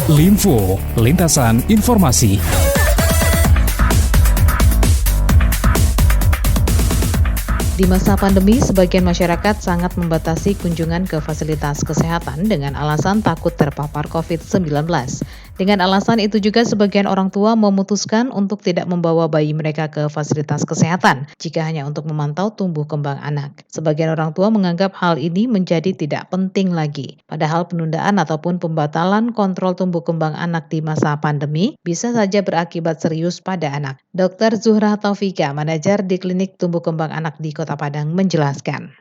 Linfo, lintasan informasi. Di masa pandemi, sebagian masyarakat sangat membatasi kunjungan ke fasilitas kesehatan dengan alasan takut terpapar COVID-19. Dengan alasan itu juga sebagian orang tua memutuskan untuk tidak membawa bayi mereka ke fasilitas kesehatan jika hanya untuk memantau tumbuh kembang anak. Sebagian orang tua menganggap hal ini menjadi tidak penting lagi. Padahal penundaan ataupun pembatalan kontrol tumbuh kembang anak di masa pandemi bisa saja berakibat serius pada anak. Dr. Zuhra Taufika, manajer di Klinik Tumbuh Kembang Anak di Kota Padang, menjelaskan.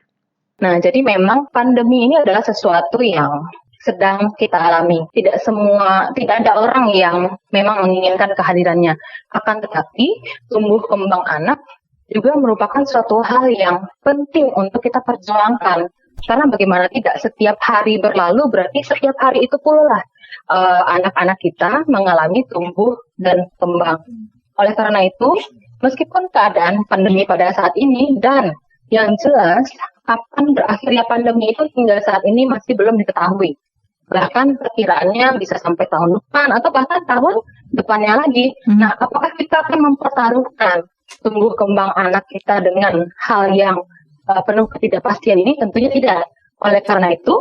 Nah, jadi memang pandemi ini adalah sesuatu yang sedang kita alami. Tidak ada orang yang memang menginginkan kehadirannya. Akan tetapi, tumbuh kembang anak juga merupakan suatu hal yang penting untuk kita perjuangkan. Karena bagaimana tidak, setiap hari berlalu berarti setiap hari itu pula lah anak-anak kita mengalami tumbuh dan kembang. Oleh karena itu, meskipun keadaan pandemi pada saat ini dan yang jelas kapan berakhirnya pandemi itu hingga saat ini masih belum diketahui. Bahkan perkiraannya bisa sampai tahun depan atau bahkan tahun depannya lagi. Nah, apakah kita akan mempertaruhkan tumbuh kembang anak kita dengan hal yang penuh ketidakpastian ini? Tentunya tidak. Oleh karena itu,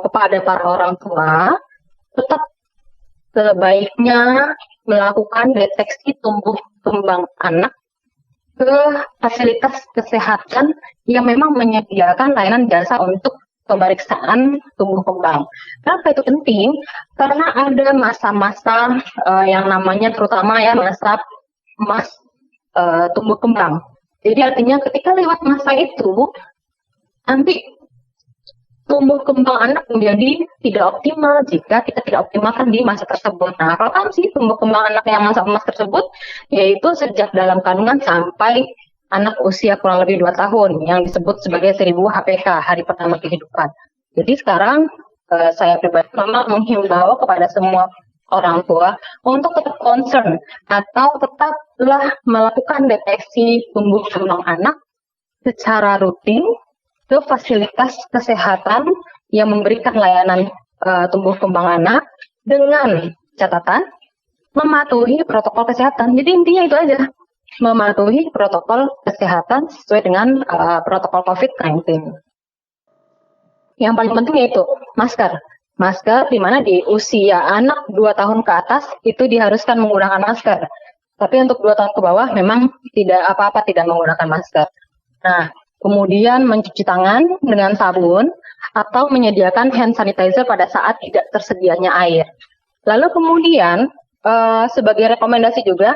kepada para orang tua, tetap sebaiknya melakukan deteksi tumbuh kembang anak ke fasilitas kesehatan yang memang menyediakan layanan jasa untuk pemeriksaan tumbuh kembang. Kenapa itu penting? Karena ada masa-masa yang namanya terutama ya masa tumbuh kembang. Jadi artinya ketika lewat masa itu, nanti tumbuh kembang anak menjadi tidak optimal jika kita tidak optimalkan di masa tersebut. Nah, kapan sih tumbuh kembang anak yang masa emas tersebut? Yaitu sejak dalam kandungan sampai anak usia kurang lebih 2 tahun yang disebut sebagai 1000 HPK, hari pertama kehidupan. Jadi sekarang saya pribadi memang menghimbau kepada semua orang tua untuk tetap concern atau tetaplah melakukan deteksi tumbuh kembang anak secara rutin ke fasilitas kesehatan yang memberikan layanan tumbuh kembang anak dengan catatan mematuhi protokol kesehatan. Jadi intinya itu aja, mematuhi protokol kesehatan sesuai dengan protokol COVID-19. Yang paling penting yaitu masker. Masker di mana di usia anak 2 tahun ke atas itu diharuskan menggunakan masker. Tapi untuk 2 tahun ke bawah memang tidak apa-apa tidak menggunakan masker. Nah, kemudian mencuci tangan dengan sabun atau menyediakan hand sanitizer pada saat tidak tersedianya air. Lalu kemudian sebagai rekomendasi juga,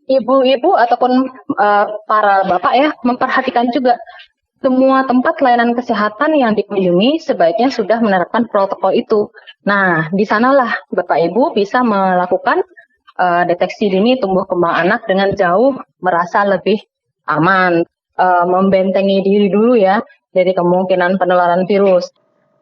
ibu-ibu ataupun para bapak ya memperhatikan juga semua tempat layanan kesehatan yang dikunjungi sebaiknya sudah menerapkan protokol itu. Nah, di sanalah bapak ibu bisa melakukan deteksi dini tumbuh kembang anak dengan jauh merasa lebih aman. Membentengi diri dulu ya dari kemungkinan penularan virus.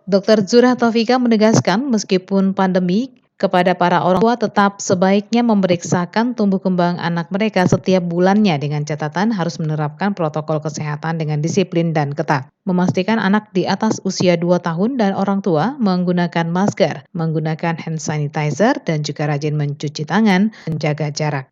Dr. Zuhra Taufika menegaskan meskipun pandemi, kepada para orang tua tetap sebaiknya memeriksakan tumbuh kembang anak mereka setiap bulannya dengan catatan harus menerapkan protokol kesehatan dengan disiplin dan ketat. Memastikan anak di atas usia 2 tahun dan orang tua menggunakan masker, menggunakan hand sanitizer dan juga rajin mencuci tangan, menjaga jarak.